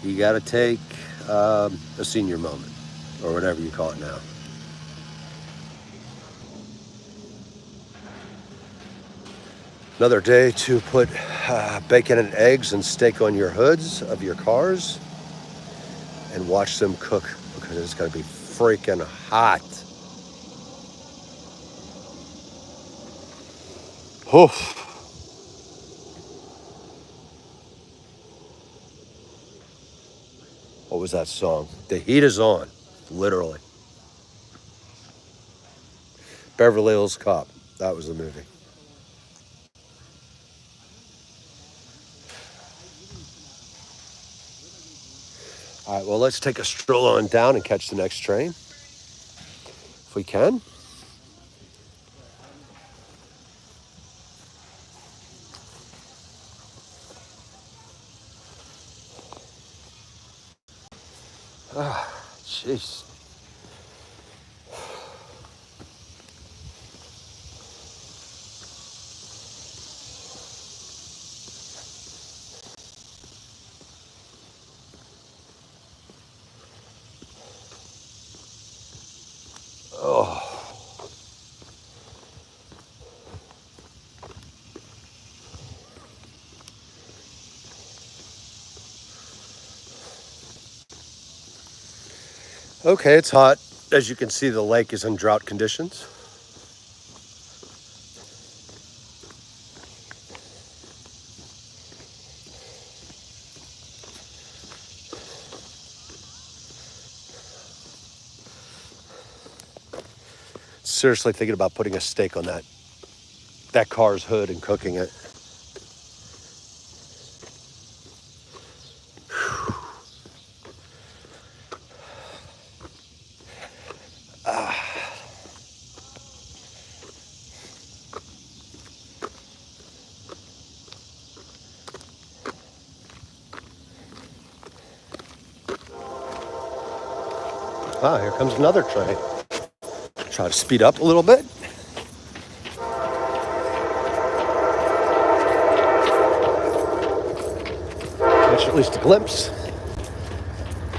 You got to take a senior moment, or whatever you call it now. Another day to put bacon and eggs and steak on your hoods of your cars and watch them cook because it's going to be freaking hot. Oof. What was that song? The heat is on, literally. Beverly Hills Cop. That was the movie. All right, well, let's take a stroll on down and catch the next train if we can. Jeez. Oh. Okay, it's hot. As you can see, the lake is in drought conditions. Seriously thinking about putting a steak on that car's hood and cooking it. Here comes another train. Try to speed up a little bit. Catch at least a glimpse.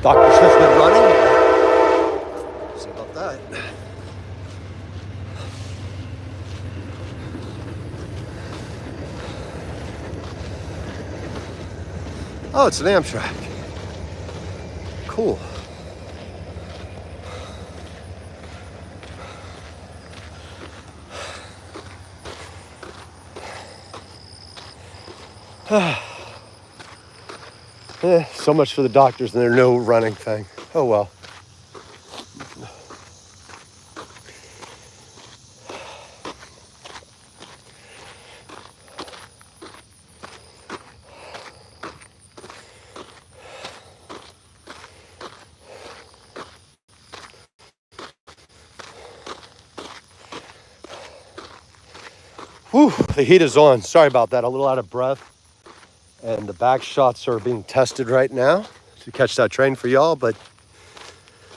Dr. Smith's been running. See about that. Oh, it's an Amtrak. Cool. So much for the doctors and their no running thing. Oh well. Whew, the heat is on. Sorry about that. A little out of breath. And the back shots are being tested right now to catch that train for y'all, but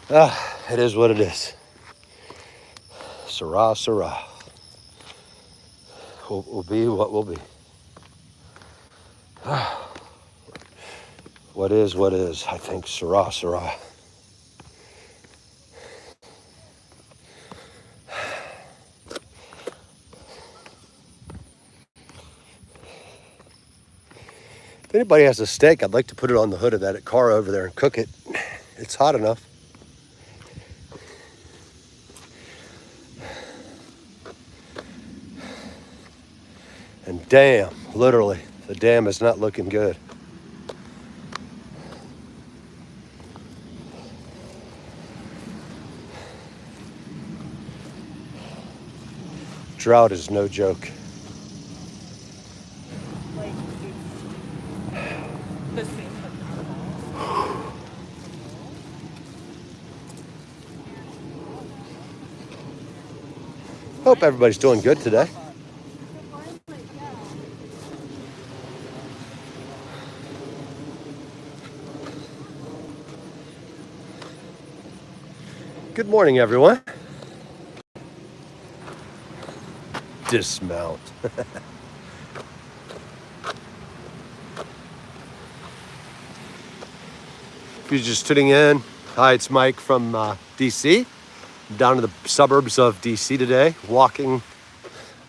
it is what it is. Sirrah, sirrah. Will be what will be. What is, I think, sirrah, sirrah. If anybody has a steak, I'd like to put it on the hood of that car over there and cook it. It's hot enough. And damn, literally, the dam is not looking good. Drought is no joke. Hope everybody's doing good today. Good morning, everyone. Dismount. you're just tuning in, hi, it's Mike from DC. Down to the suburbs of DC today, walking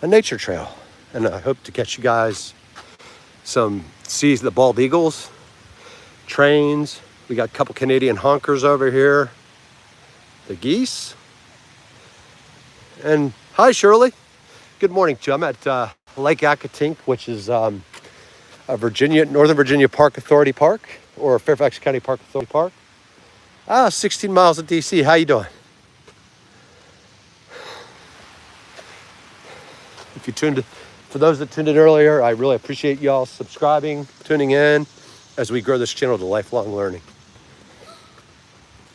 a nature trail. And I hope to catch you guys see the bald eagles, trains. We got a couple Canadian honkers over here, the geese. And hi, Shirley. Good morning to you. I'm at Lake Accotink, which is a Northern Virginia Park Authority Park, or Fairfax County Park Authority Park. 16 miles of DC. How you doing? For those that tuned in earlier, I really appreciate y'all subscribing, tuning in as we grow this channel to lifelong learning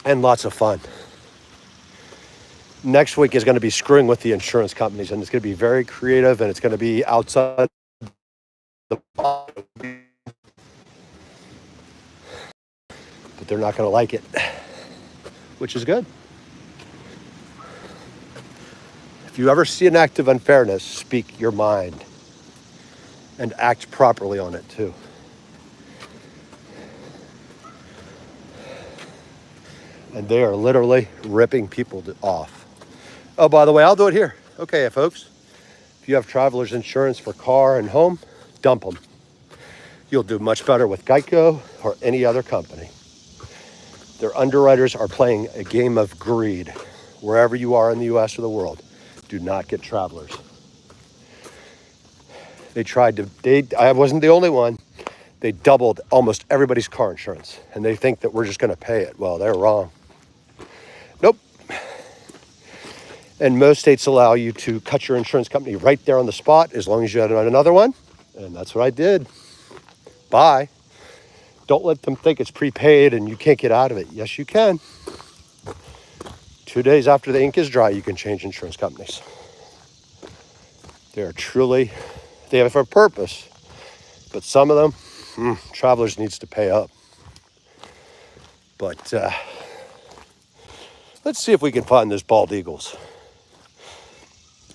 and lots of fun. Next week is going to be screwing with the insurance companies, and it's going to be very creative, and it's going to be outside the box, but they're not going to like it, which is good. If you ever see an act of unfairness, speak your mind and act properly on it too. And they are literally ripping people off. Oh, by the way, I'll do it here. Okay, folks. If you have traveler's insurance for car and home, dump them. You'll do much better with Geico or any other company. Their underwriters are playing a game of greed wherever you are in the U.S. or the world. Do not get travelers. I wasn't the only one. They doubled almost everybody's car insurance, and they think that we're just going to pay it. Well, they're wrong. Nope. And most states allow you to cut your insurance company right there on the spot as long as you had another one. And that's what I did. Bye. Don't let them think it's prepaid and you can't get out of it. Yes, you can. 2 days after the ink is dry, you can change insurance companies. They have it for a purpose. But some of them, travelers needs to pay up. But let's see if we can find those bald eagles.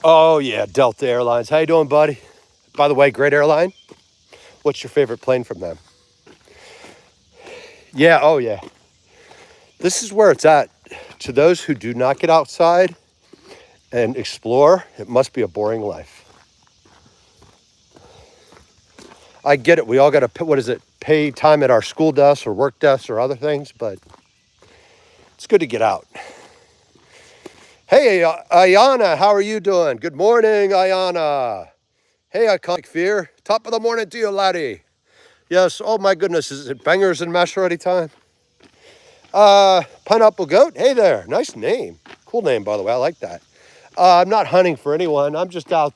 Oh yeah, Delta Airlines. How you doing, buddy? By the way, great airline. What's your favorite plane from them? Yeah, oh yeah. This is where it's at. To those who do not get outside and explore, it must be a boring life. I get it. We all got to, pay time at our school desks or work desks or other things, but it's good to get out. Hey, Ayana, how are you doing? Good morning, Ayana. Hey, Iconic Fear. Top of the morning to you, laddie. Yes, oh my goodness, is it bangers and mash ready time? Pineapple Goat, hey there, nice name. Cool name, by the way, I like that. I'm not hunting for anyone, I'm just out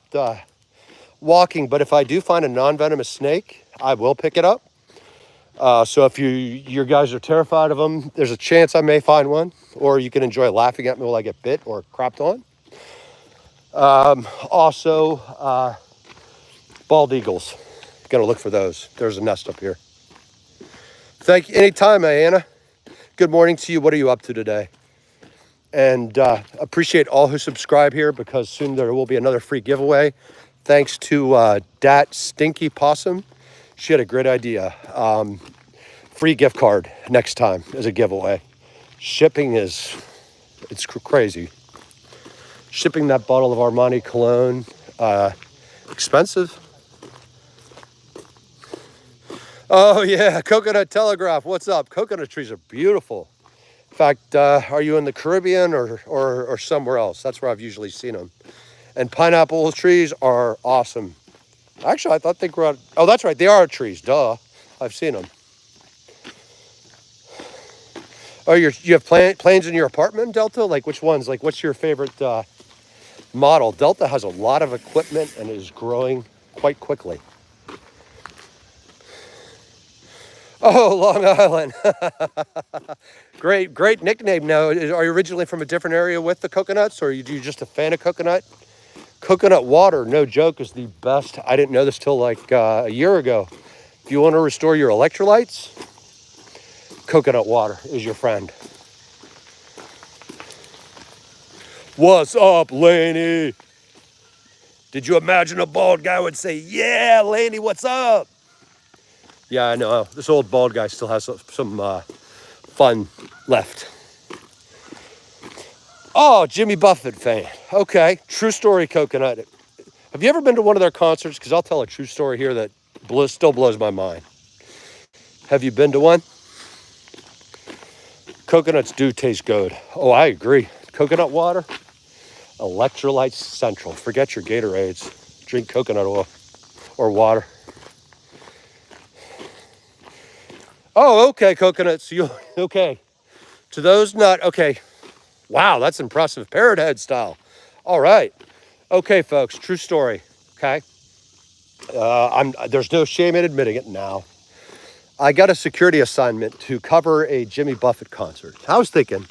walking, but if I do find a non-venomous snake, I will pick it up. So if your guys are terrified of them, there's a chance I may find one, or you can enjoy laughing at me while I get bit or crapped on. Also, bald eagles, gonna look for those. There's a nest up here. Thank you, anytime, Anna. Good morning to you. What are you up to today? And appreciate all who subscribe here, because soon there will be another free giveaway. Thanks to Dat Stinky Possum. She had a great idea. Free gift card next time as a giveaway. Shipping it's crazy. Shipping that bottle of Armani cologne, expensive. Oh yeah, Coconut Telegraph, what's up? Coconut trees are beautiful. In fact, are you in the Caribbean or somewhere else? That's where I've usually seen them. And pineapple trees are awesome. Actually, I thought they grew out. Oh, that's right, they are trees, duh. I've seen them. Oh, you have planes in your apartment, Delta? Like which ones? Like what's your favorite model? Delta has a lot of equipment and is growing quite quickly. Oh, Long Island. Great nickname. Now, are you originally from a different area with the coconuts, or are you just a fan of coconut? Coconut water, no joke, is the best. I didn't know this till like a year ago. If you want to restore your electrolytes, coconut water is your friend. What's up, Laney? Did you imagine a bald guy would say, yeah, Laney, what's up? Yeah, I know. This old bald guy still has some fun left. Oh, Jimmy Buffett fan. Okay, true story, Coconut. Have you ever been to one of their concerts? Because I'll tell a true story here that still blows my mind. Have you been to one? Coconuts do taste good. Oh, I agree. Coconut water, electrolytes central. Forget your Gatorades. Drink coconut oil or water. Oh, okay, coconuts. Okay. To those not, okay. Wow, that's impressive. Parrot head style. All right. Okay, folks, true story. Okay. There's no shame in admitting it now. I got a security assignment to cover a Jimmy Buffett concert. I was thinking,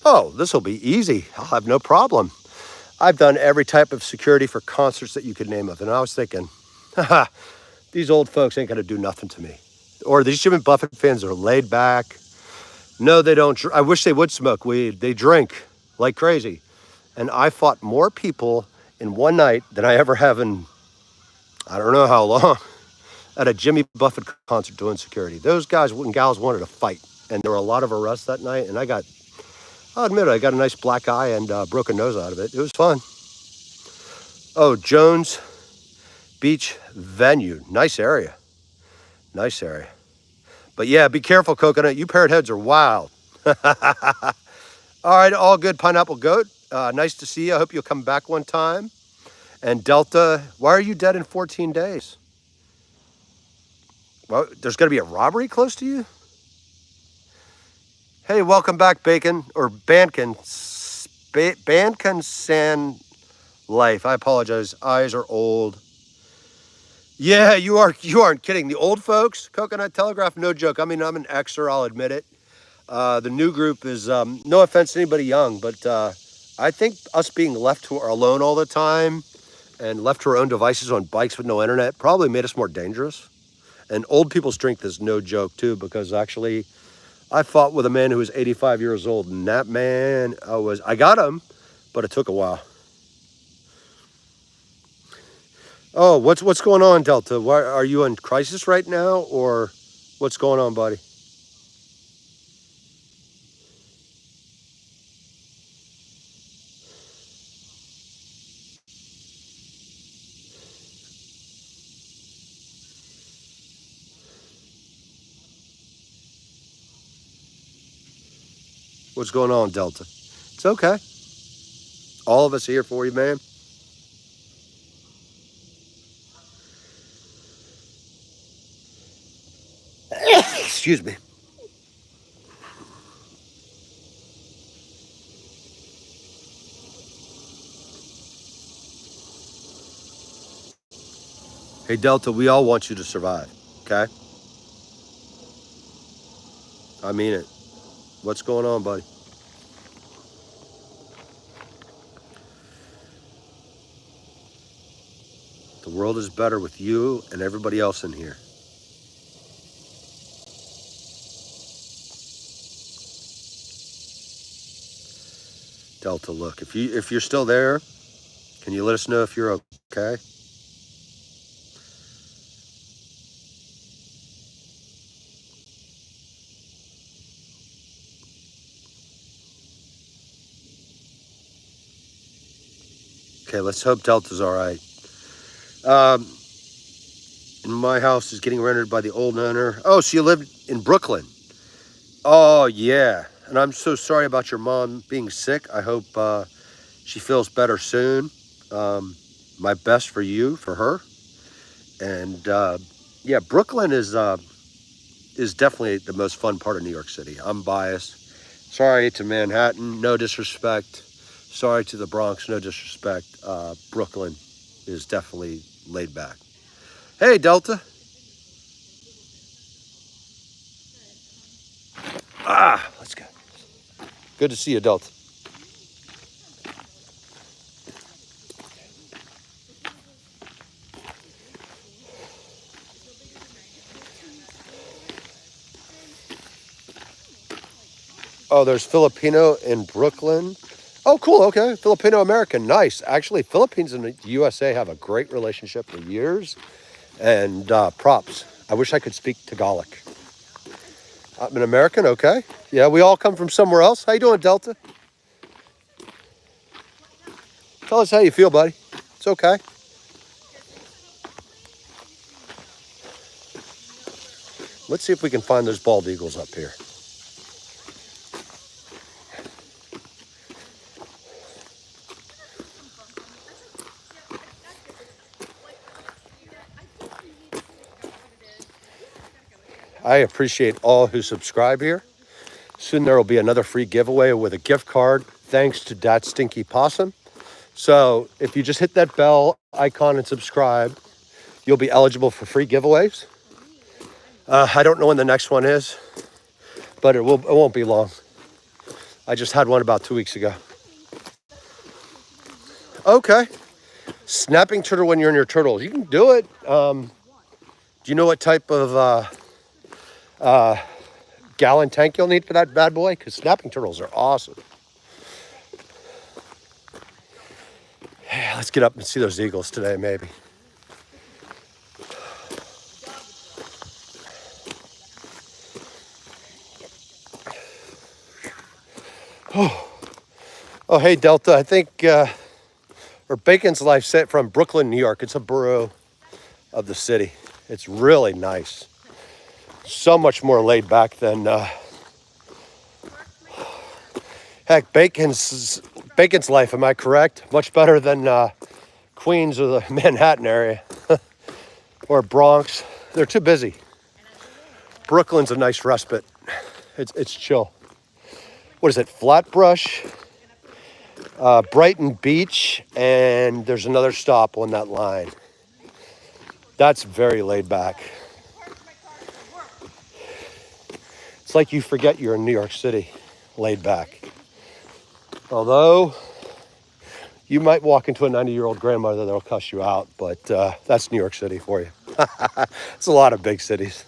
oh, this will be easy. I'll have no problem. I've done every type of security for concerts that you could name of. And I was thinking, haha, these old folks ain't going to do nothing to me. Or these Jimmy Buffett fans are laid back. No, they don't. I wish they would smoke weed. They drink like crazy. And I fought more people in one night than I ever have in, I don't know how long, at a Jimmy Buffett concert doing security. Those guys and gals wanted to fight. And there were a lot of arrests that night. And I'll admit it, I got a nice black eye and broken nose out of it. It was fun. Oh, Jones Beach venue. Nice area. Nice area. But yeah, be careful, Coconut. You parrot heads are wild. All right, all good, Pineapple Goat. Nice to see you. I hope you'll come back one time. And Delta, why are you dead in 14 days? Well, there's going to be a robbery close to you? Hey, welcome back, Bacon, or Bankin. Bankin San Life. I apologize. Eyes are old. Yeah, you aren't kidding. The old folks, Coconut Telegraph, no joke. I mean, I'm an Xer, I'll admit it. The new group is, no offense to anybody young, but I think us being left alone all the time and left to our own devices on bikes with no internet probably made us more dangerous. And old people's strength is no joke too, because actually I fought with a man who was 85 years old, and that man, I got him, but it took a while. Oh, what's going on, Delta? Why, are you in crisis right now, or what's going on, buddy? What's going on, Delta? It's okay. All of us here for you, man. Excuse me. Hey, Delta, we all want you to survive, okay? I mean it. What's going on, buddy? The world is better with you and everybody else in here. Delta, look, if you're still there, can you let us know if you're okay? Okay, let's hope Delta's all right. My house is getting rented by the old owner. Oh, so you live in Brooklyn? Oh, yeah. And I'm so sorry about your mom being sick. I hope she feels better soon. My best for you, for her. And yeah, Brooklyn is definitely the most fun part of New York City. I'm biased. Sorry to Manhattan, no disrespect. Sorry to the Bronx, no disrespect. Brooklyn is definitely laid back. Hey, Delta. Let's go. Good to see you, Delta. Oh, there's Filipino in Brooklyn. Oh, cool. Okay. Filipino American. Nice. Actually, Philippines and the USA have a great relationship for years. And props. I wish I could speak Tagalog. I'm an American, okay. Yeah, we all come from somewhere else. How you doing, Delta? Tell us how you feel, buddy. It's okay. Let's see if we can find those bald eagles up here. I appreciate all who subscribe here. Soon there will be another free giveaway with a gift card thanks to Dat Stinky Possum. So if you just hit that bell icon and subscribe, you'll be eligible for free giveaways. I don't know when the next one is, but it won't be long. I just had one about 2 weeks ago. Okay. Snapping turtle when you're in your turtles. You can do it. Do you know what type of gallon tank you'll need for that bad boy? Because snapping turtles are awesome. Let's get up and see those eagles today, maybe. Oh, hey, Delta. I think, or Bacon's Life sent from Brooklyn, New York. It's a borough of the city. It's really nice. So much more laid back than, heck, Bacon's Life, am I correct? Much better than Queens or the Manhattan area or Bronx. They're too busy. Brooklyn's a nice respite. It's chill. What is it? Flatbush, Brighton Beach, and there's another stop on that line. That's very laid back. It's like you forget you're in New York City, laid back. Although you might walk into a 90-year-old grandmother that'll cuss you out, but that's New York City for you. It's a lot of big cities.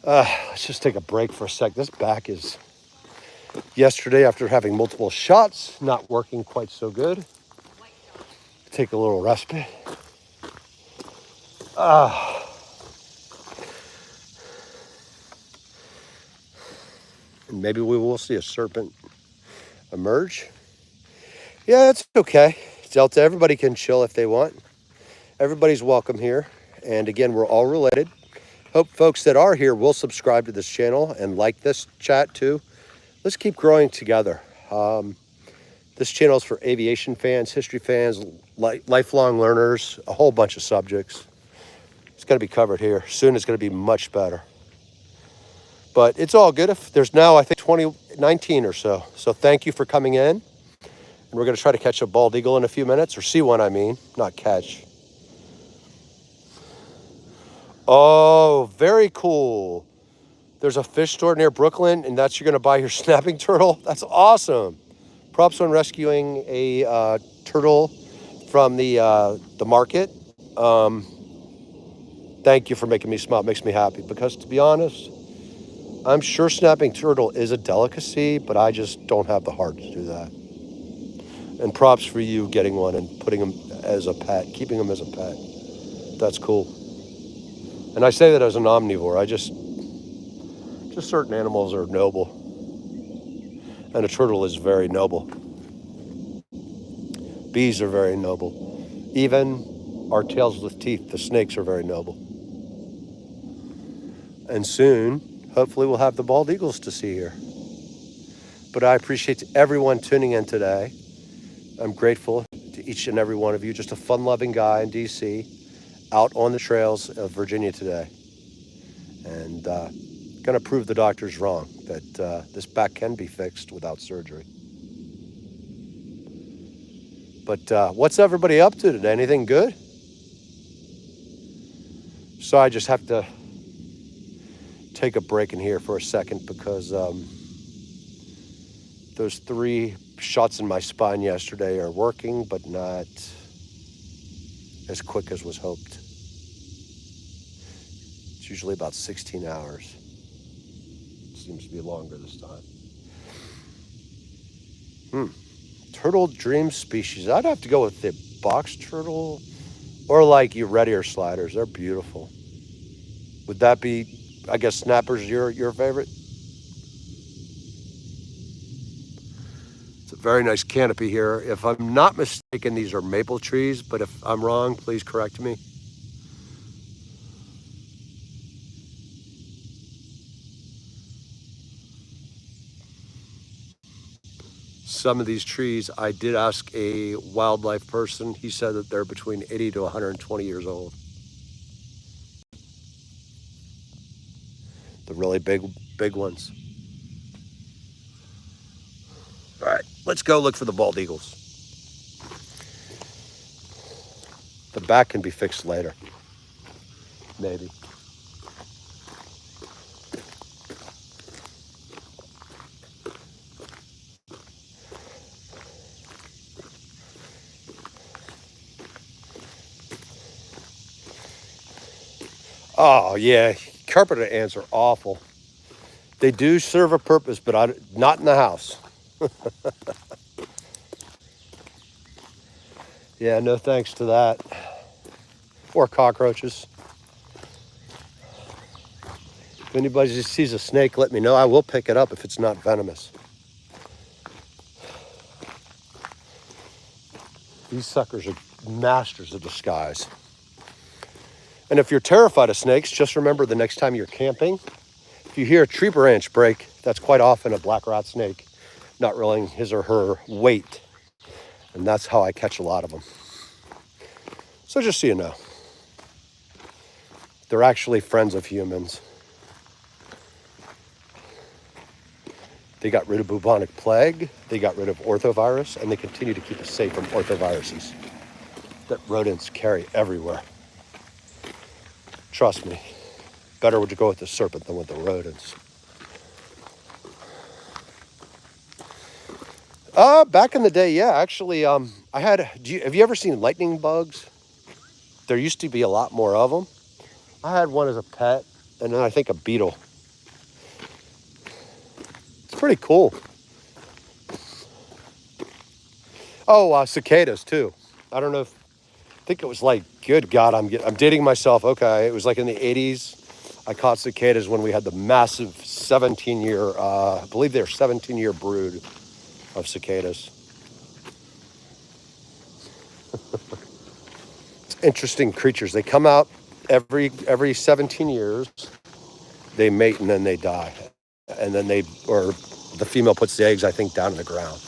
Let's just take a break for a sec. This back is, yesterday after having multiple shots, not working quite so good. Take a little respite. And maybe we will see a serpent emerge. Yeah, it's okay. Delta, everybody can chill if they want. Everybody's welcome here. And again, we're all related. Hope folks that are here will subscribe to this channel and like this chat too. Let's keep growing together. This channel is for aviation fans, history fans, lifelong learners, a whole bunch of subjects. It's going to be covered here. Soon it's going to be much better. But it's all good. If there's now, I think, 2019 or so. So thank you for coming in. And we're going to try to catch a bald eagle in a few minutes, or see one, I mean, not catch. Oh, very cool. There's a fish store near Brooklyn, and that's you're going to buy your snapping turtle. That's awesome. Props on rescuing a turtle from the market. Thank you for making me smile. It makes me happy because, to be honest, I'm sure snapping turtle is a delicacy, but I just don't have the heart to do that. And props for you getting one and putting them as a pet, keeping them as a pet. That's cool. And I say that as an omnivore. Just certain animals are noble. And a turtle is very noble. Bees are very noble. Even our tails with teeth, the snakes, are very noble. And soon, hopefully, we'll have the bald eagles to see here. But I appreciate everyone tuning in today. I'm grateful to each and every one of you. Just a fun-loving guy in D.C. out on the trails of Virginia today. And going to prove the doctors wrong that this back can be fixed without surgery. But what's everybody up to today? Anything good? So I just have to take a break in here for a second because those 3 shots in my spine yesterday are working, but not as quick as was hoped. It's usually about 16 hours. It seems to be longer this time. Turtle dream species. I'd have to go with the box turtle Or like your red ear sliders. They're beautiful. Would that be, I guess, snappers your favorite? It's a very nice canopy here. If I'm not mistaken, these are maple trees, but if I'm wrong, please correct me. Some of these trees, I did ask a wildlife person. He said that they're between 80 to 120 years old. The really big ones. All right, let's go look for the bald eagles. The back can be fixed later, maybe. Oh yeah, carpenter ants are awful. They do serve a purpose, but not in the house. Yeah, no thanks to that. Or cockroaches. If anybody just sees a snake, let me know. I will pick it up if it's not venomous. These suckers are masters of disguise. And if you're terrified of snakes, just remember the next time you're camping, if you hear a tree branch break, that's quite often a black rat snake not realizing his or her weight. And that's how I catch a lot of them. So just so you know, they're actually friends of humans. They got rid of bubonic plague, they got rid of orthovirus, and they continue to keep us safe from orthoviruses that rodents carry everywhere. Trust me, better would you go with the serpent than with the rodents. Back in the day, yeah, actually, have you ever seen lightning bugs? There used to be a lot more of them. I had one as a pet, and then I think a beetle. It's pretty cool. Oh, cicadas too. I don't know if, I think it was like, good God, I'm dating myself. Okay, it was like in the 80s. I caught cicadas when we had the massive 17-year, I believe they're 17-year brood of cicadas. It's interesting creatures. They come out every 17 years. They mate and then they die. And then the female puts the eggs, I think, down in the ground.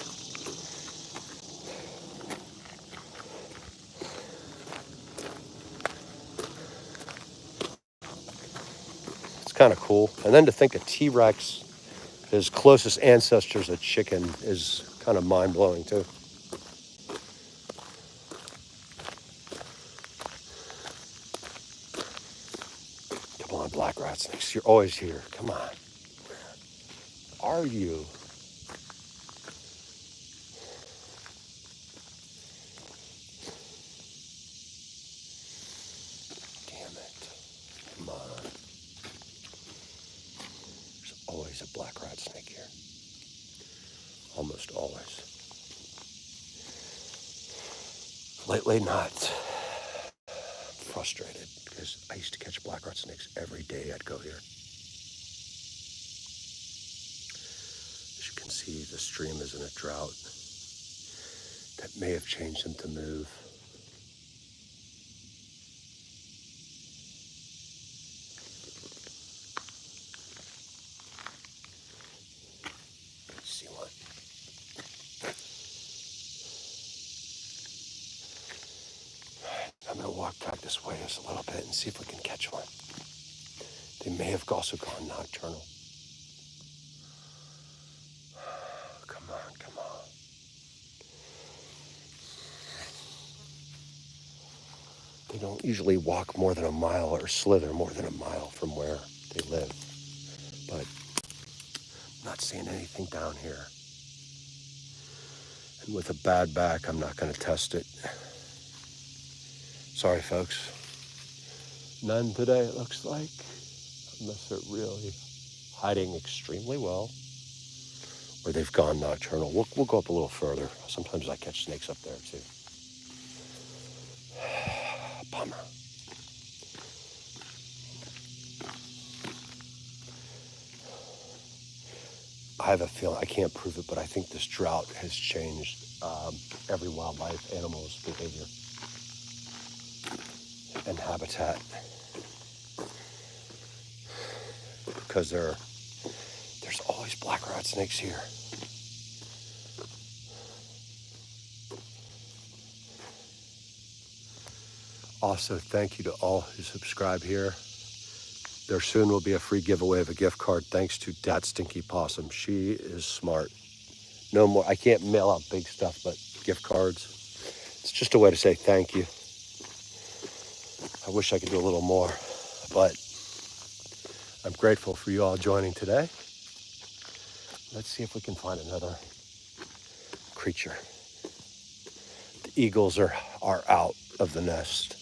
It's kind of cool. And then to think a T-Rex, his closest ancestor's a chicken, is kind of mind-blowing too. Come on, black rat snakes, you're always here. Come on. Where are you? Damn it. Come on. There's always a black rat snake here. Almost always. Lately, not. Frustrated because I used to catch black rat snakes every day I'd go here. As you can see, the stream is in a drought. That may have changed them to move. See one? I'm gonna walk back this way just a little bit and see if we can catch one. They may have also gone nocturnal. Come on, come on. They don't usually walk more than a mile or slither more than a mile from where they live. But I'm not seeing anything down here. And with a bad back, I'm not gonna test it. Sorry, folks. None today, it looks like. Unless they're really hiding extremely well. Or they've gone nocturnal. We'll go up a little further. Sometimes I catch snakes up there, too. have a feeling, I can't prove it, but I think this drought has changed every wildlife animal's behavior and habitat, because there's always black rat snakes here. Also, thank you to all who subscribe here. There soon will be a free giveaway of a gift card thanks to Dat Stinky Possum. She is smart. No more, I can't mail out big stuff, but gift cards. It's just a way to say thank you. I wish I could do a little more, but I'm grateful for you all joining today. Let's see if we can find another creature. The eagles are out of the nest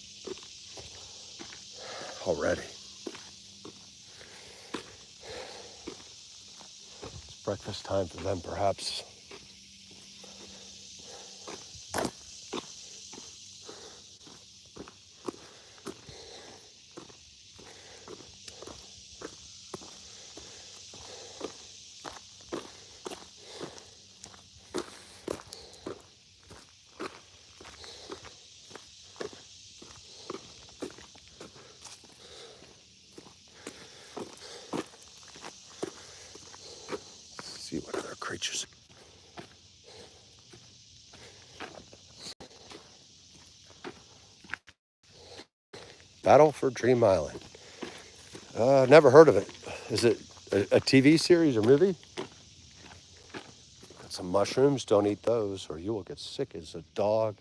already. It's breakfast time for them, perhaps. See what other creatures. Battle for Dream Island. Never heard of it. Is it a TV series or movie? Got some mushrooms. Don't eat those, or you will get sick as a dog.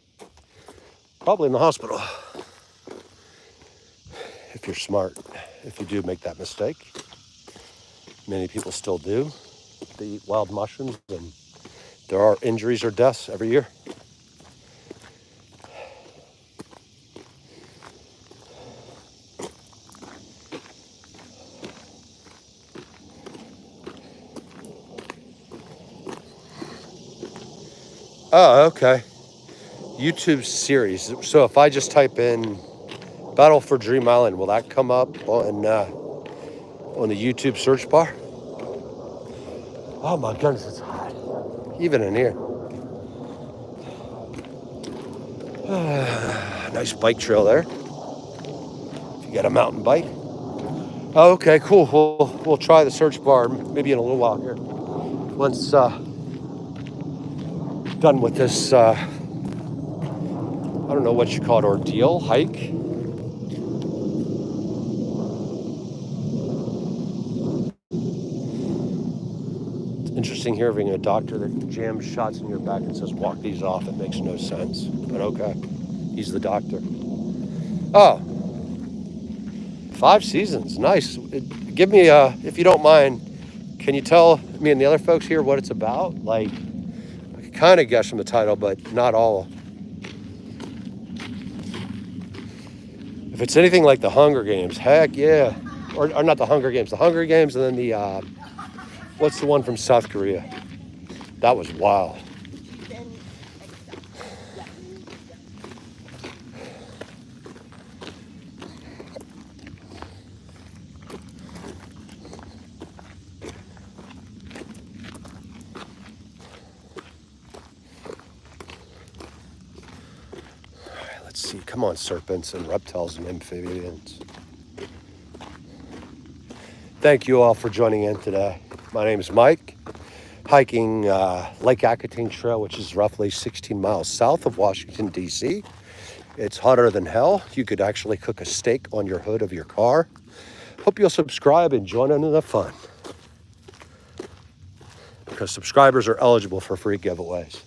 Probably in the hospital. If you're smart. If you do make that mistake. Many people still do. They eat wild mushrooms, and there are injuries or deaths every year. Oh, okay. YouTube series. So if I just type in Battle for Dream Island, will that come up on the YouTube search bar? Oh my goodness, it's hot. Even in here. Nice bike trail there. If you got a mountain bike. Oh, okay, cool. We'll try the search bar maybe in a little while here. Once done with this, I don't know what you call it, ordeal, hike. Interesting hearing a doctor that jams shots in your back and says, walk these off. It makes no sense, but okay. He's the doctor. Oh, 5 seasons. Nice. Give me, if you don't mind, can you tell me and the other folks here what it's about? Like, I can kind of guess from the title, but not all. If it's anything like the Hunger Games, heck yeah. Or not the Hunger Games, and then the, what's the one from South Korea? That was wild. Let's see, come on, serpents and reptiles and amphibians. Thank you all for joining in today. My name is Mike, hiking Lake Aquitaine Trail, which is roughly 16 miles south of Washington, D.C. It's hotter than hell. You could actually cook a steak on your hood of your car. Hope you'll subscribe and join in the fun, because subscribers are eligible for free giveaways.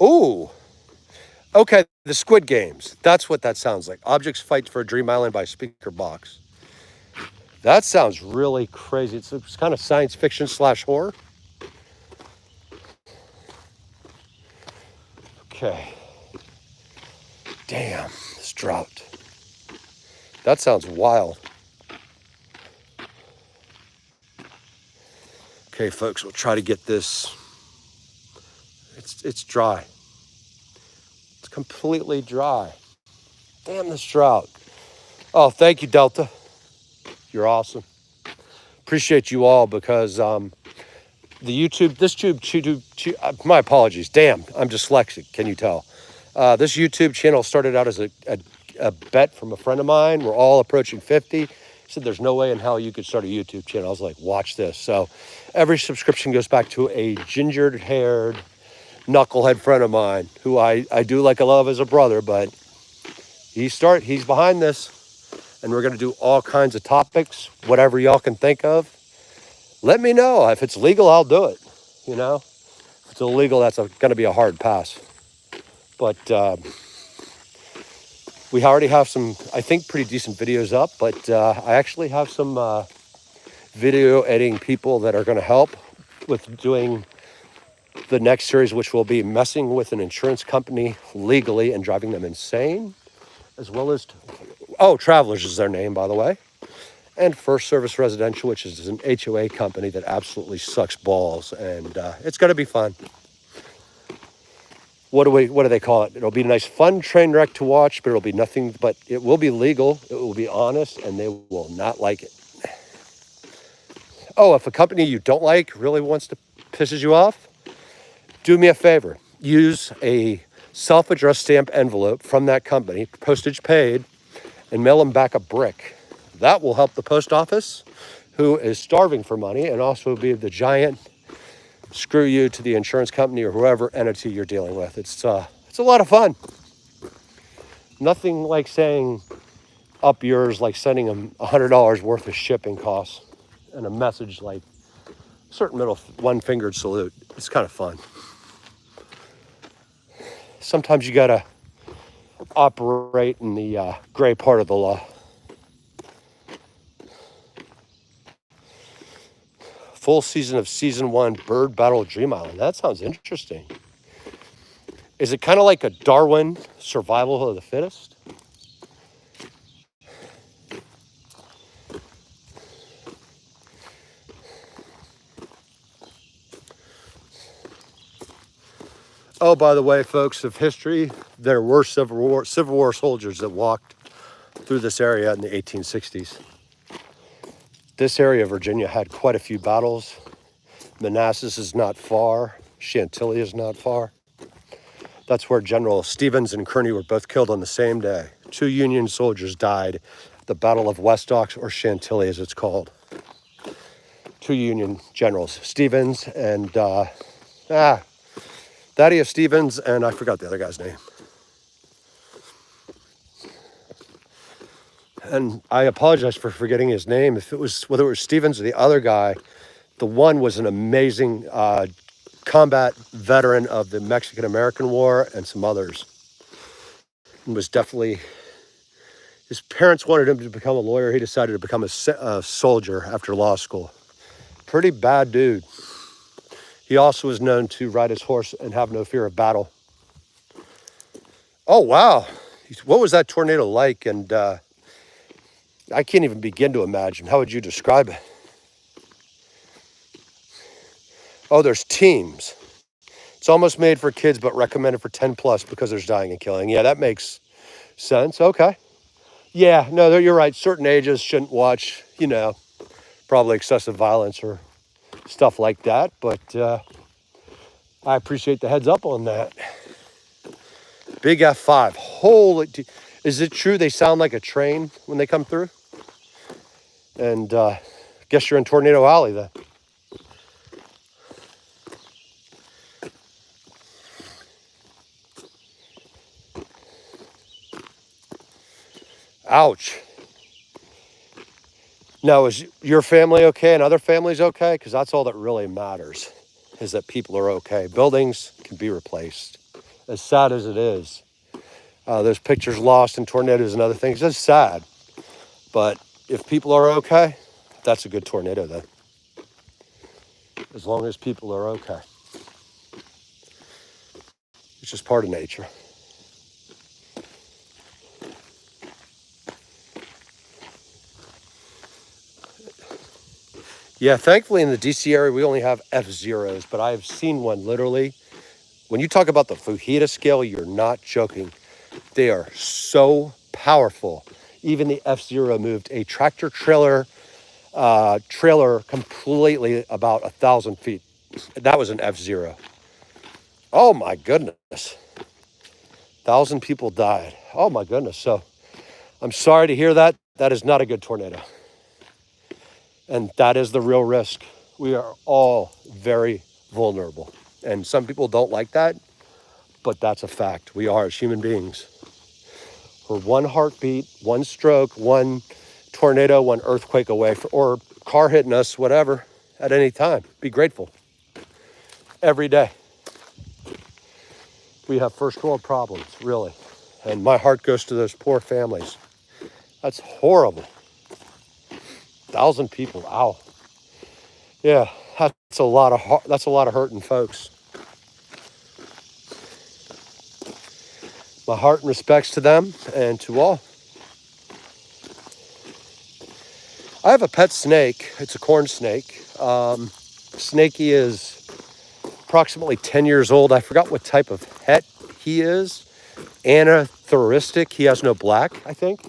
Ooh, okay, the Squid Games. That's what that sounds like. Objects Fight for Dream Island by Speaker Box. That sounds really crazy. It's kind of science fiction / horror. Okay. Damn, this drought. That sounds wild. Okay, folks, we'll try to get this. It's dry. It's completely dry. Damn this drought. Oh, thank you, Delta. You're awesome. Appreciate you all because my apologies. Damn, I'm dyslexic. Can you tell? This YouTube channel started out as a bet from a friend of mine. We're all approaching 50. He said, there's no way in hell you could start a YouTube channel. I was like, watch this. So every subscription goes back to a ginger-haired knucklehead friend of mine who I do like a love as a brother, but he's behind this. And we're going to do all kinds of topics, whatever y'all can think of. Let me know. If it's legal, I'll do it. You know, if it's illegal, that's going to be a hard pass. But we already have some, I think, pretty decent videos up. But I actually have some video editing people that are going to help with doing the next series, which will be messing with an insurance company legally and driving them insane, as well as, Travelers is their name, by the way. And First Service Residential, which is an HOA company that absolutely sucks balls. And it's going to be fun. What do they call it? It'll be a nice, fun train wreck to watch, but it'll be nothing, but it will be legal. It will be honest, and they will not like it. Oh, if a company you don't like really pisses you off, do me a favor. Use a self-addressed stamp envelope from that company, postage paid, and mail them back a brick. That will help the post office, who is starving for money, and also be the giant screw you to the insurance company or whoever entity you're dealing with. It's a lot of fun. Nothing like saying up yours, like sending them $100 worth of shipping costs and a message like certain middle one-fingered salute. It's kind of fun. Sometimes you gotta operate in the gray part of the law. Full season of season 1 Bird Battle Dream Island. That sounds interesting. Is it kind of like a Darwin survival of the fittest? Oh, by the way, folks, of history, there were Civil War soldiers that walked through this area in the 1860s. This area of Virginia had quite a few battles. Manassas is not far. Chantilly is not far. That's where General Stevens and Kearny were both killed on the same day. 2 Union soldiers died at the Battle of West Ox, or Chantilly as it's called. 2 Union generals, Stevens and Thaddeus Stevens, and I forgot the other guy's name. And I apologize for forgetting his name. Whether it was Stevens or the other guy, the one was an amazing combat veteran of the Mexican-American War and some others. And was definitely, his parents wanted him to become a lawyer. He decided to become a soldier after law school. Pretty bad dude. He also was known to ride his horse and have no fear of battle. Oh, wow. What was that tornado like? And I can't even begin to imagine. How would you describe it? Oh, there's teams. It's almost made for kids, but recommended for 10 plus because there's dying and killing. Yeah, that makes sense. Okay. Yeah, no, you're right. Certain ages shouldn't watch, probably excessive violence or stuff like that. But I appreciate the heads up on that. Big F5. Holy, is it true they sound like a train when they come through? And guess you're in Tornado Alley then. Ouch. Now, is your family okay and other families okay? Because that's all that really matters, is that people are okay. Buildings can be replaced. As sad as it is. There's pictures lost in tornadoes and other things. It's sad. But if people are okay, that's a good tornado then. As long as people are okay. It's just part of nature. Yeah, thankfully in the DC area, we only have F-zeros, but I've seen one literally. When you talk about the Fujita scale, you're not joking. They are so powerful. Even the F-Zero moved a tractor trailer completely about 1,000 feet. That was an F-Zero. Oh my goodness. 1,000 people died. Oh my goodness. So I'm sorry to hear that. That is not a good tornado. And that is the real risk. We are all very vulnerable. And some people don't like that, but that's a fact. We are as human beings. We're one heartbeat, one stroke, one tornado, one earthquake away, or car hitting us, whatever, at any time. Be grateful. Every day. We have first world problems, really. And my heart goes to those poor families. That's horrible. 1,000 people, ow. Yeah, that's a lot of hurting folks. My heart and respects to them and to all. I have a pet snake. It's a corn snake. Snakey is approximately 10 years old. I forgot what type of het he is. Anathoristic. He has no black, I think.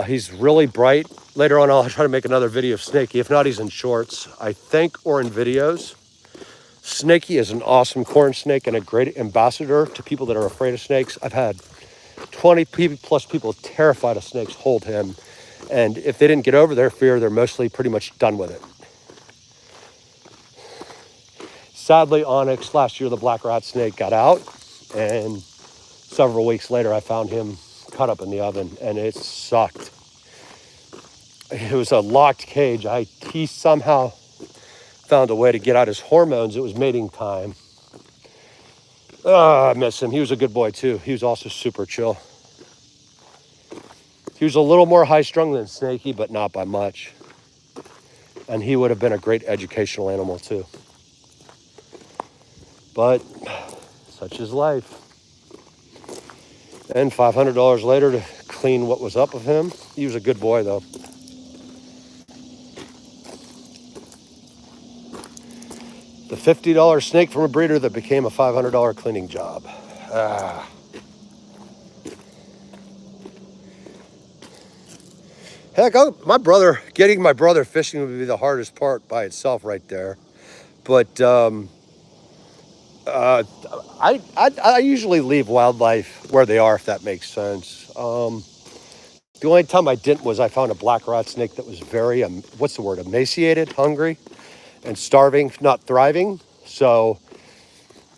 He's really bright. Later on, I'll try to make another video of Snakey. If not, he's in shorts, I think, or in videos. Snakey is an awesome corn snake and a great ambassador to people that are afraid of snakes. I've had 20 plus people terrified of snakes hold him. And if they didn't get over their fear, they're mostly pretty much done with it. Sadly, Onyx last year, the black rat snake got out. And several weeks later, I found him cut up in the oven, and it sucked. It was a locked cage. He somehow found a way to get out his hormones. It was mating time. I miss him. He was a good boy too. He was also super chill. He was a little more high-strung than Snakey, but not by much. And he would have been a great educational animal too. But such is life. And $500 later to clean what was up of him. He was a good boy though. The $50 snake from a breeder that became a $500 cleaning job. Heck, getting my brother fishing would be the hardest part by itself right there. But I usually leave wildlife where they are, if that makes sense. The only time I didn't was I found a black rat snake that was very, emaciated, hungry, and starving, not thriving. So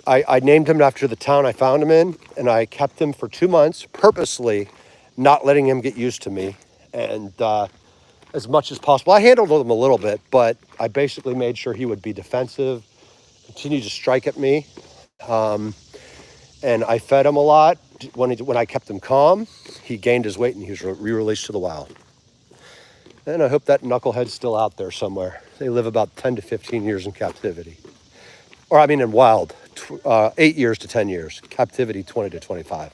I named him after the town I found him in, and I kept him for 2 months, purposely not letting him get used to me. And as much as possible, I handled him a little bit, but I basically made sure he would be defensive, continue to strike at me. And I fed him a lot. When I kept him calm, he gained his weight and he was re-released to the wild. And I hope that knucklehead's still out there somewhere. They live about 10 to 15 years in captivity. Or I mean in wild, 8 years to 10 years. Captivity, 20 to 25.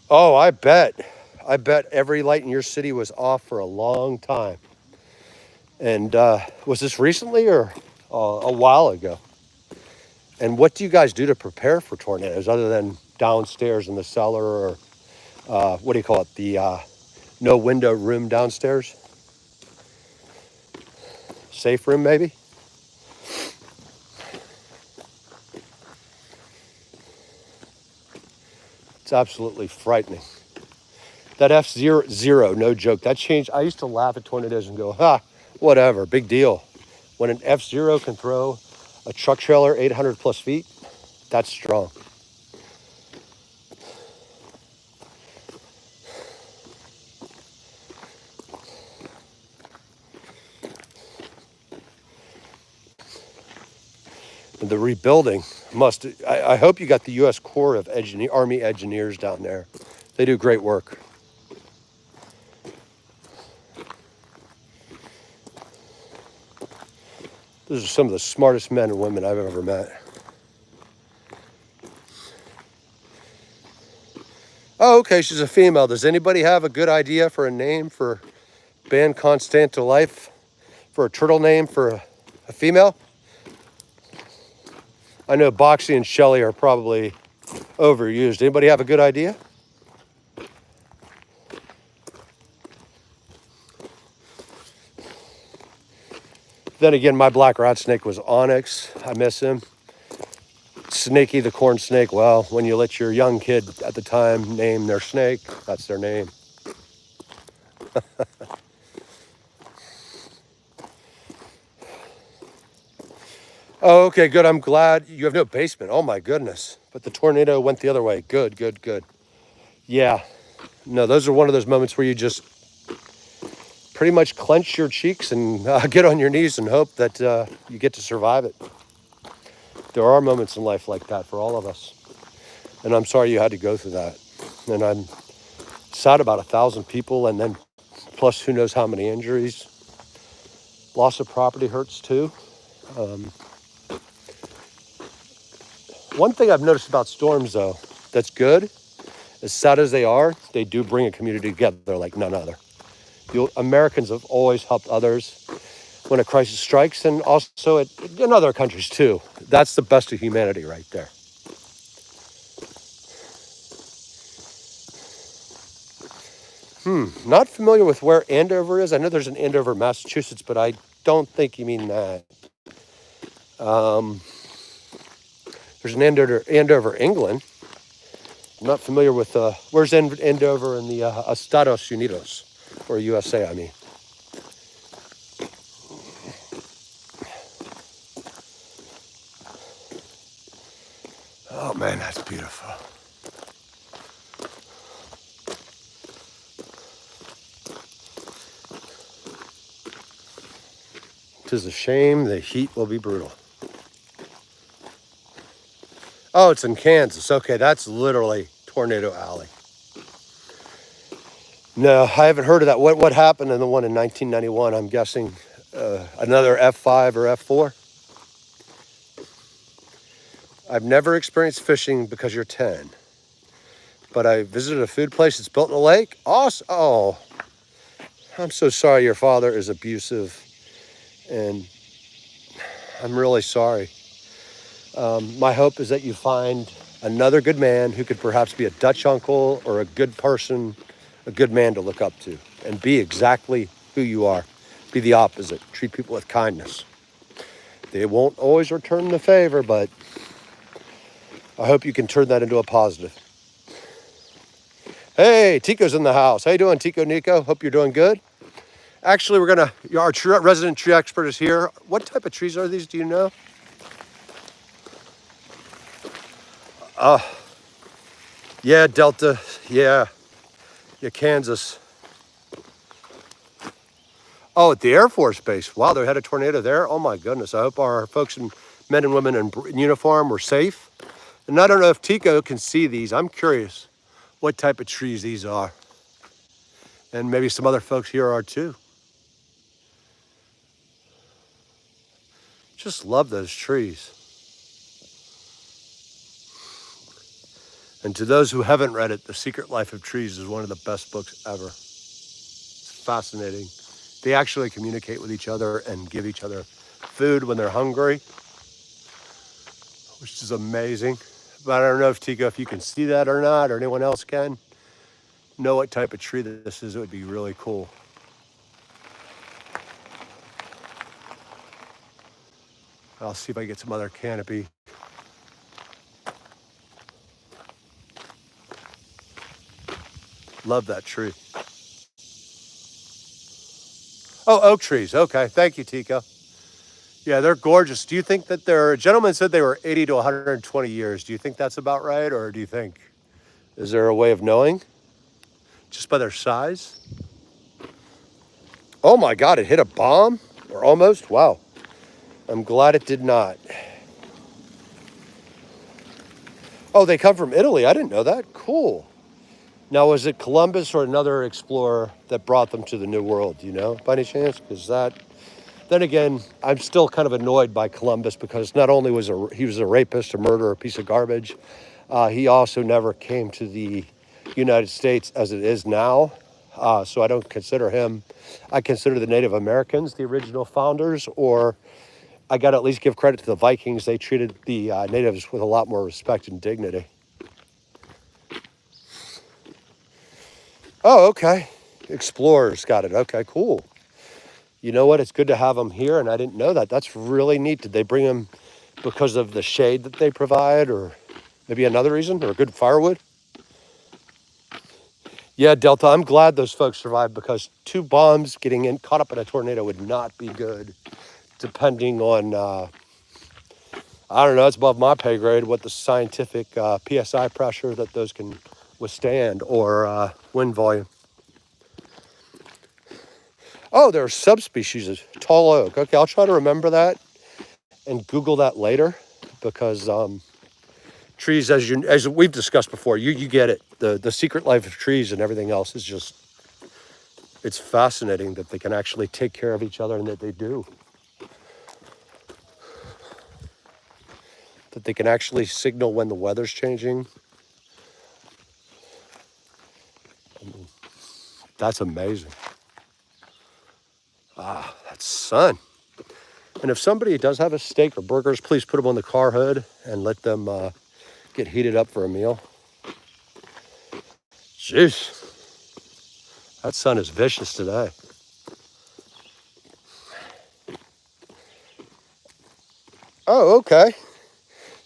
Oh, I bet every light in your city was off for a long time. And was this recently or a while ago? And what do you guys do to prepare for tornadoes other than downstairs in the cellar or what do you call it? The no window room downstairs? Safe room, maybe? It's absolutely frightening. That F-Zero, no joke. That changed. I used to laugh at tornadoes and go, whatever, big deal. When an F-Zero can throw a truck trailer 800 plus feet, that's strong. The rebuilding I hope you got the U.S. Corps of Army Engineers down there. They do great work. Those are some of the smartest men and women I've ever met. Oh, okay, she's a female. Does anybody have a good idea for a name for Ban Constanta Life? For a turtle name for a female? I know Boxy and Shelly are probably overused. Anybody have a good idea? Then again, my black rat snake was Onyx. I miss him. Snaky the corn snake. Well, when you let your young kid at the time name their snake, that's their name. Oh, okay, good. I'm glad you have no basement. Oh my goodness. But the tornado went the other way. Good, good, good. Yeah. No, those are one of those moments where you just pretty much clench your cheeks and get on your knees and hope that you get to survive it. There are moments in life like that for all of us. And I'm sorry you had to go through that. And I'm sad about 1,000 people and then plus who knows how many injuries. Loss of property hurts too. One thing I've noticed about storms though, that's good, as sad as they do bring a community together like none other. Americans have always helped others when a crisis strikes, and also in other countries too. That's the best of humanity right there. Not familiar with where Andover is. I know there's an Andover, Massachusetts, but I don't think you mean that. There's an Andover, England. I'm not familiar with, where's Andover in the Estados Unidos, or USA, I mean. Oh man, that's beautiful. Tis a shame the heat will be brutal. Oh, it's in Kansas. Okay, that's literally Tornado Alley. No, I haven't heard of that. What happened in the one in 1991? I'm guessing another F5 or F4. I've never experienced fishing because you're 10. But I visited a food place that's built in a lake. Awesome. Oh, I'm so sorry your father is abusive. And I'm really sorry. My hope is that you find another good man who could perhaps be a Dutch uncle or a good person, a good man to look up to, and be exactly who you are. Be the opposite. Treat people with kindness. They won't always return the favor, but I hope you can turn that into a positive. Hey, Tico's in the house. How you doing, Tico Nico? Hope you're doing good. Actually, our resident tree expert is here. What type of trees are these? Do you know? Yeah, Delta. Yeah, Kansas. Oh, at the Air Force Base. Wow, they had a tornado there. Oh my goodness. I hope our folks and men and women in uniform were safe. And I don't know if Tico can see these. I'm curious what type of trees these are. And maybe some other folks here are too. Just love those trees. And to those who haven't read it, The Secret Life of Trees is one of the best books ever. It's fascinating. They actually communicate with each other and give each other food when they're hungry, which is amazing. But I don't know if Tico, if you can see that or not, or anyone else can know what type of tree this is. It would be really cool. I'll see if I get some other canopy. Love that tree. Oh, oak trees. Okay. Thank you, Tico. Yeah, they're gorgeous. Do you think that a gentleman said they were 80 to 120 years. Do you think that's about right? Or do you think, is there a way of knowing just by their size? Oh my God, it hit a bomb or almost? Wow. I'm glad it did not. Oh, they come from Italy. I didn't know that. Cool. Now, was it Columbus or another explorer that brought them to the New World? Do you know, by any chance? Because then again, I'm still kind of annoyed by Columbus because not only was he was a rapist, a murderer, a piece of garbage, he also never came to the United States as it is now. So I don't consider him. I consider the Native Americans the original founders, or I got to at least give credit to the Vikings. They treated the natives with a lot more respect and dignity. Oh, okay. Explorers got it. Okay, cool. You know what? It's good to have them here, and I didn't know that. That's really neat. Did they bring them because of the shade that they provide, or maybe another reason, or good firewood? Yeah, Delta, I'm glad those folks survived, because 2 bombs getting in, caught up in a tornado would not be good, depending on, I don't know, it's above my pay grade, what the scientific PSI pressure that those can withstand, or wind volume. Oh, there are subspecies of tall oak. Okay, I'll try to remember that and Google that later, because trees, as we've discussed before, you get it. The secret life of trees and everything else is just, it's fascinating that they can actually take care of each other, and that they do. That they can actually signal when the weather's changing. I mean, that's amazing. Ah, that sun. And if somebody does have a steak or burgers, please put them on the car hood and let them get heated up for a meal. Jeez, that sun is vicious today. Oh, okay.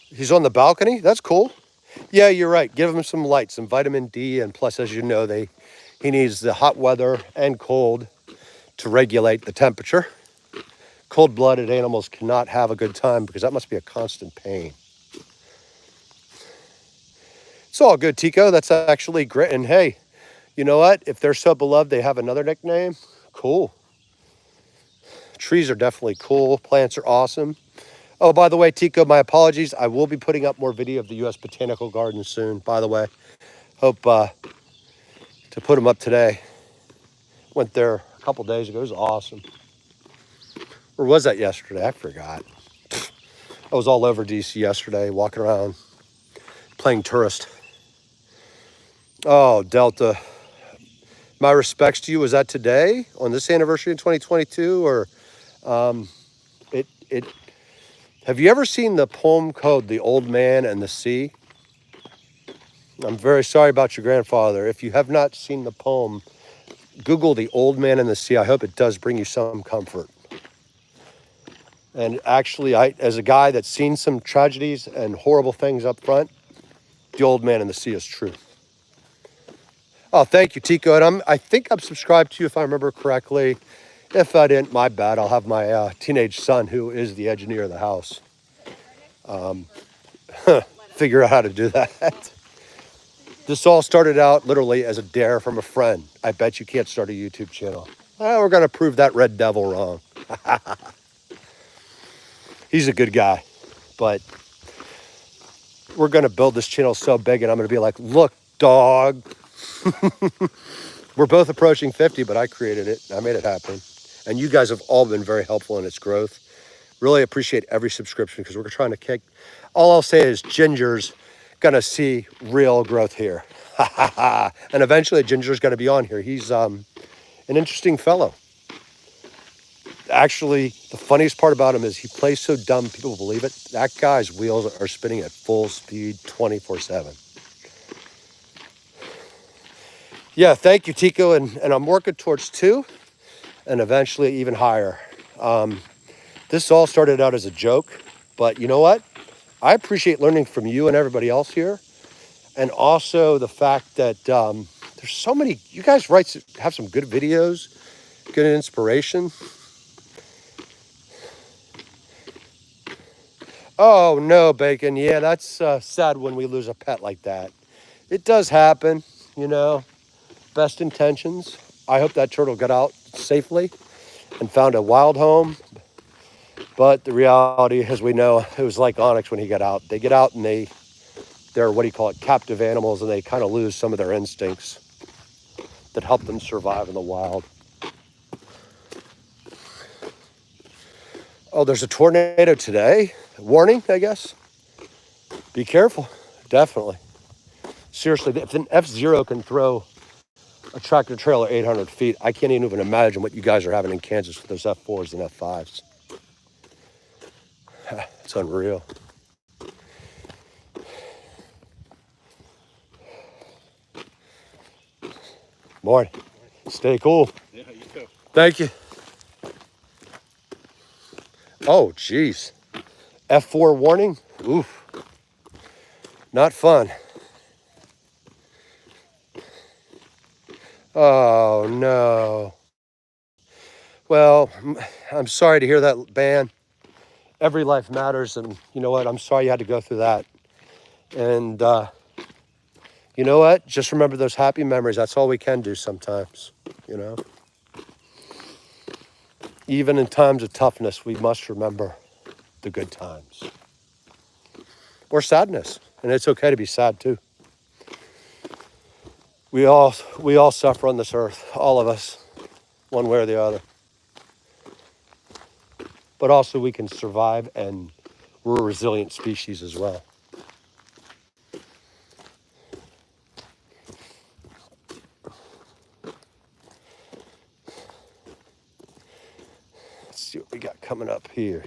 He's on the balcony. That's cool. Yeah, you're right. Give him some light, some vitamin D, and plus, as you know, he needs the hot weather and cold to regulate the temperature. Cold-blooded animals cannot have a good time, because that must be a constant pain. It's all good, Tico. That's actually great. And hey, you know what? If they're so beloved, they have another nickname. Cool. Trees are definitely cool. Plants are awesome. Oh, by the way, Tico, my apologies. I will be putting up more video of the U.S. Botanical Garden soon, by the way. Hope to put them up today. Went there a couple days ago. It was awesome. Or was that yesterday? I forgot. I was all over DC yesterday, walking around, playing tourist. Oh, Delta. My respects to you. Was that today, on this anniversary in 2022? Or have you ever seen the poem called The Old Man and the Sea? I'm very sorry about your grandfather. If you have not seen the poem, Google The Old Man and the Sea. I hope it does bring you some comfort. And actually, as a guy that's seen some tragedies and horrible things up front, The Old Man and the Sea is true. Oh, thank you, Tico. And I think I'm subscribed to you, if I remember correctly. If I didn't, my bad. I'll have my teenage son, who is the engineer of the house, figure out how to do that. This all started out literally as a dare from a friend. I bet you can't start a YouTube channel. Well, we're going to prove that red devil wrong. He's a good guy, but we're going to build this channel so big, and I'm going to be like, look, dog. We're both approaching 50, but I created it. I made it happen. And you guys have all been very helpful in its growth. Really appreciate every subscription, because we're trying to kick. All I'll say is Ginger's going to see real growth here. And eventually Ginger's going to be on here. He's an interesting fellow. Actually, the funniest part about him is he plays so dumb, people believe it. That guy's wheels are spinning at full speed 24/7. Yeah, thank you, Tico. And I'm working towards 2 and eventually even higher. This all started out as a joke, but you know what? I appreciate learning from you and everybody else here. And also the fact that there's so many, you guys have some good videos, good inspiration. Oh, no, Bacon. Yeah, that's sad when we lose a pet like that. It does happen, you know. Best intentions. I hope that turtle got out safely and found a wild home. But the reality, as we know, it was like Onyx when he got out. They get out and they're, what do you call it, captive animals, and they kind of lose some of their instincts that help them survive in the wild. Oh, there's a tornado today. Warning, I guess. Be careful. Definitely. Seriously, if an F-Zero can throw a tractor trailer 800 feet, I can't even imagine what you guys are having in Kansas with those F4s and F5s. It's unreal. Morning. Stay cool. Yeah, you too. Thank you. Oh, geez. F4 warning? Oof. Not fun. Oh, no. Well, I'm sorry to hear that, ban. Every life matters, and you know what? I'm sorry you had to go through that. And you know what? Just remember those happy memories. That's all we can do sometimes, you know? Even in times of toughness, we must remember the good times. Or sadness. And it's okay to be sad too. We all suffer on this earth, all of us, one way or the other. But also we can survive, and we're a resilient species as well. Let's see what we got coming up here.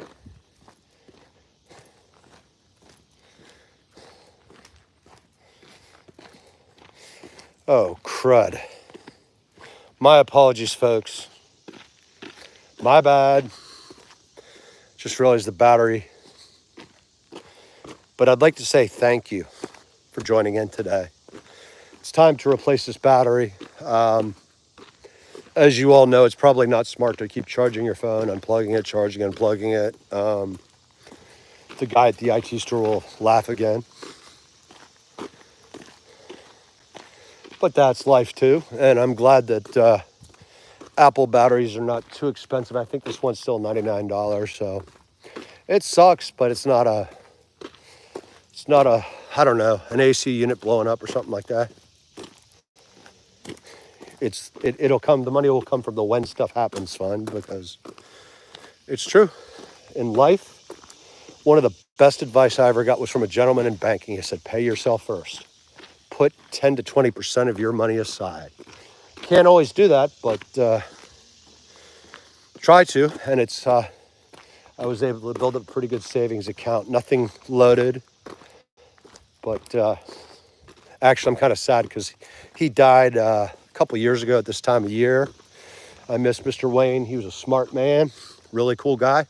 Oh, crud. My apologies, folks. My bad. Just realized the battery. But I'd like to say thank you for joining in today. It's time to replace this battery. As you all know, it's probably not smart to keep charging your phone, unplugging it, charging, unplugging it. The guy at the IT store will laugh again. But that's life too. And I'm glad that Apple batteries are not too expensive. I think this one's still $99. So it sucks, but it's not a, I don't know, an AC unit blowing up or something like that. It'll come, the money will come from the when stuff happens fund, because it's true. In life, one of the best advice I ever got was from a gentleman in banking. He said, pay yourself first. Put 10 to 20% of your money aside. Can't always do that, but try to. And it's, I was able to build up a pretty good savings account. Nothing loaded, but actually I'm kind of sad because he died a couple years ago at this time of year. I miss Mr. Wayne. He was a smart man, really cool guy.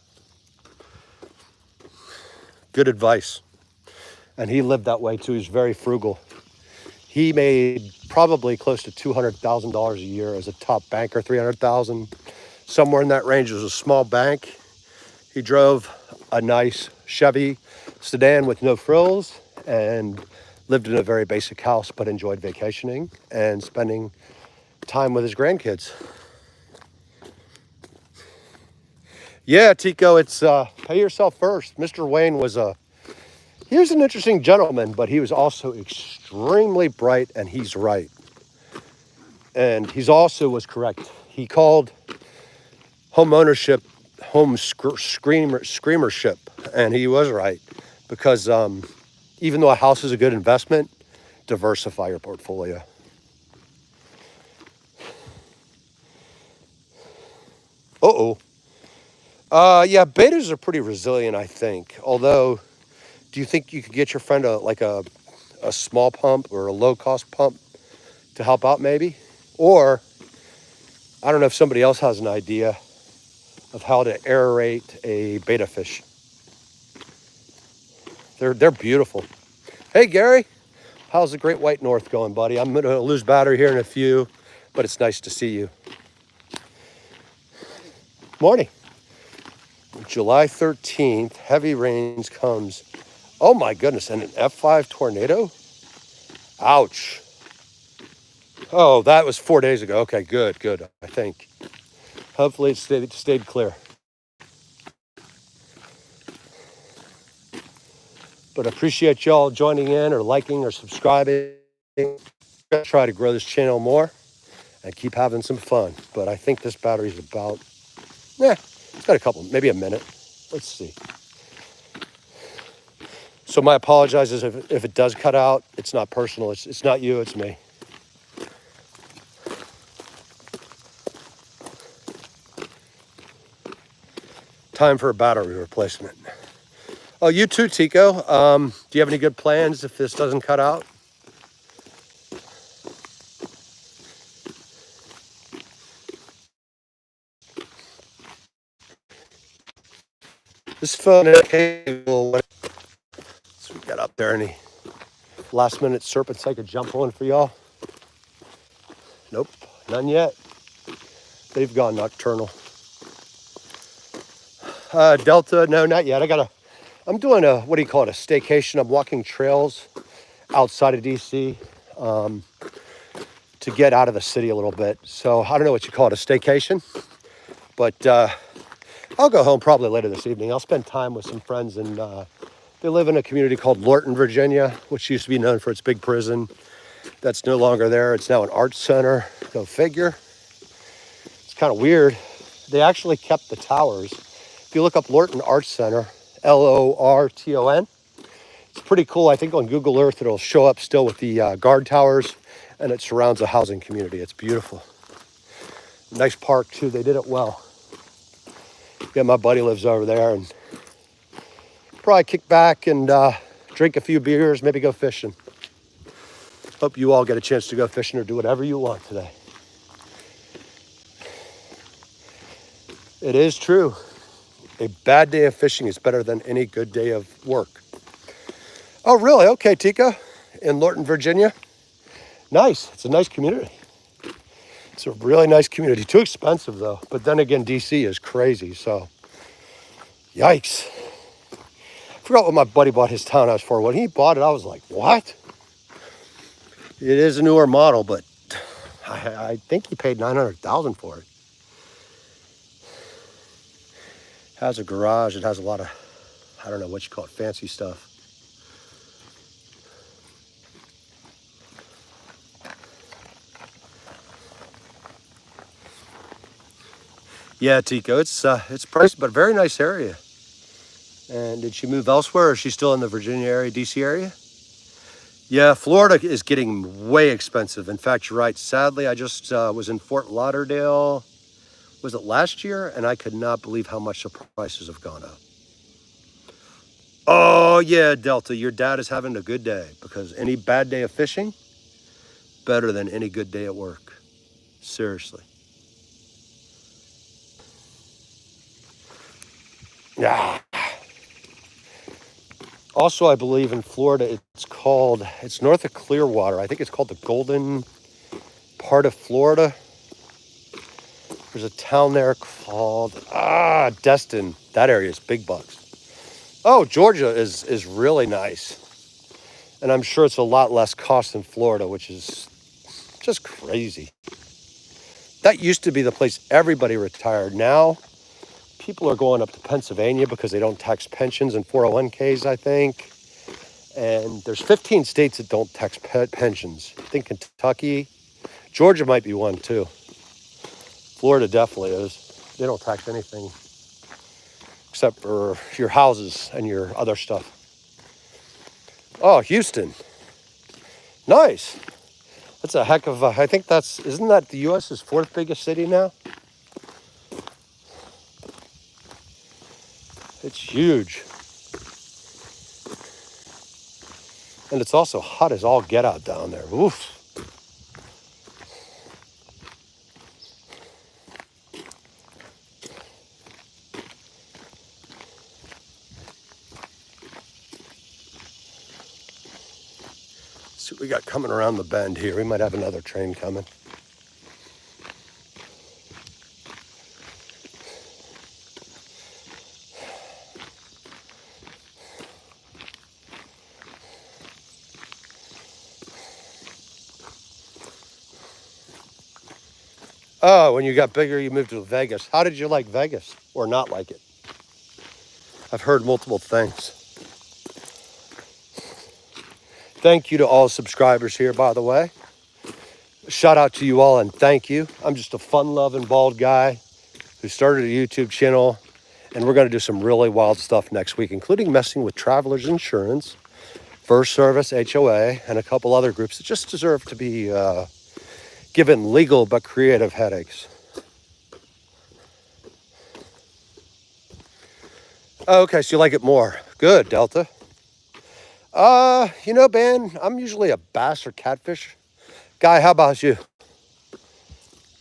Good advice. And he lived that way too. He was very frugal. He made probably close to $200,000 a year as a top banker, $300,000, somewhere in that range. It was a small bank. He drove a nice Chevy sedan with no frills and lived in a very basic house, but enjoyed vacationing and spending time with his grandkids. Yeah, Tico, it's pay yourself first. Mr. Wayne was he was an interesting gentleman, but he was also extremely bright, and he's right. And he's also was correct. He called home ownership home screamership, and he was right, because even though a house is a good investment, diversify your portfolio. Yeah, betas are pretty resilient, I think. Although, do you think you could get your friend a small pump or a low-cost pump to help out maybe? Or, I don't know if somebody else has an idea of how to aerate a beta fish. They're beautiful. Hey, Gary, how's the Great White North going, buddy? I'm going to lose battery here in a few, but it's nice to see you. Morning. July 13th, heavy rains comes. Oh my goodness, and an F5 tornado? Ouch. Oh, that was 4 days ago. Okay, good, I think. Hopefully it stayed clear. But I appreciate y'all joining in or liking or subscribing. Try to grow this channel more and keep having some fun. But I think this battery's about, it's got a couple, maybe a minute. Let's see. So my apologies if it does cut out. It's not personal. It's not you, it's me. Time for a battery replacement. Oh, you too, Tico. Do you have any good plans if this doesn't cut out? This phone cable. So we got up there any last minute serpents I could jump on for y'all? Nope, none yet. They've gone nocturnal. Delta, no, not yet. I'm doing what do you call it, a staycation. I'm walking trails outside of DC to get out of the city a little bit. So I don't know what you call it, a staycation, but I'll go home probably later this evening. I'll spend time with some friends, and they live in a community called Lorton, Virginia, which used to be known for its big prison. That's no longer there. It's now an arts center. Go figure. It's kind of weird. They actually kept the towers. If you look up Lorton Arts Center, Lorton, it's pretty cool. I think on Google Earth it'll show up still with the guard towers, and it surrounds a housing community. It's beautiful. Nice park too. They did it well. Yeah, my buddy lives over there, and probably kick back and drink a few beers, maybe go fishing. Hope you all get a chance to go fishing or do whatever you want today. It is true. A bad day of fishing is better than any good day of work. Oh, really? Okay, Tika, in Lorton, Virginia. Nice. It's a nice community. It's a really nice community. Too expensive, though. But then again, DC is crazy, so yikes. I forgot what my buddy bought his townhouse for. When he bought it, I was like, what? It is a newer model, but I think he paid $900,000 for it. Has a garage. It has a lot of, I don't know what you call it, fancy stuff. Yeah, Tico, it's pricey, but a very nice area. And did she move elsewhere, or is she still in the Virginia area, DC area? Yeah, Florida is getting way expensive. In fact, you're right. Sadly, I just was in Fort Lauderdale, was it last year? And I could not believe how much the prices have gone up. Oh, yeah, Delta, your dad is having a good day, because any bad day of fishing, better than any good day at work. Seriously. Yeah. Also, I believe in Florida, it's north of Clearwater. I think it's called the Golden part of Florida. There's a town there called, Destin. That area is big bucks. Oh, Georgia is really nice. And I'm sure it's a lot less cost than Florida, which is just crazy. That used to be the place everybody retired. Now, people are going up to Pennsylvania because they don't tax pensions and 401ks, I think. And there's 15 states that don't tax pensions. I think Kentucky, Georgia might be one too. Florida definitely is. They don't tax anything except for your houses and your other stuff. Oh, Houston. Nice. That's a heck of I think isn't that the U.S.'s fourth biggest city now? It's huge. And it's also hot as all get out down there. Oof. See what we got coming around the bend here. We might have another train coming. Oh, when you got bigger, you moved to Vegas. How did you like Vegas or not like it? I've heard multiple things. Thank you to all subscribers here, by the way. Shout out to you all and thank you. I'm just a fun-loving bald guy who started a YouTube channel, and we're going to do some really wild stuff next week, including messing with Travelers Insurance, First Service, HOA, and a couple other groups that just deserve to be given legal but creative headaches. Okay, so you like it more. Good, Delta. Ben, I'm usually a bass or catfish guy. How about you?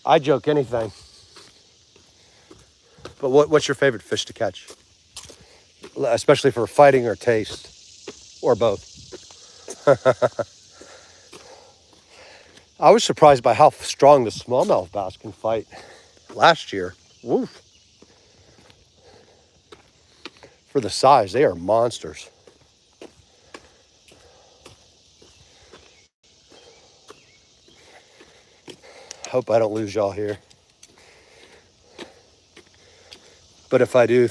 I joke anything. But what's your favorite fish to catch? Especially for fighting or taste, or both. I was surprised by how strong the smallmouth bass can fight last year. Woof. For the size, they are monsters. Hope I don't lose y'all here. But if I do,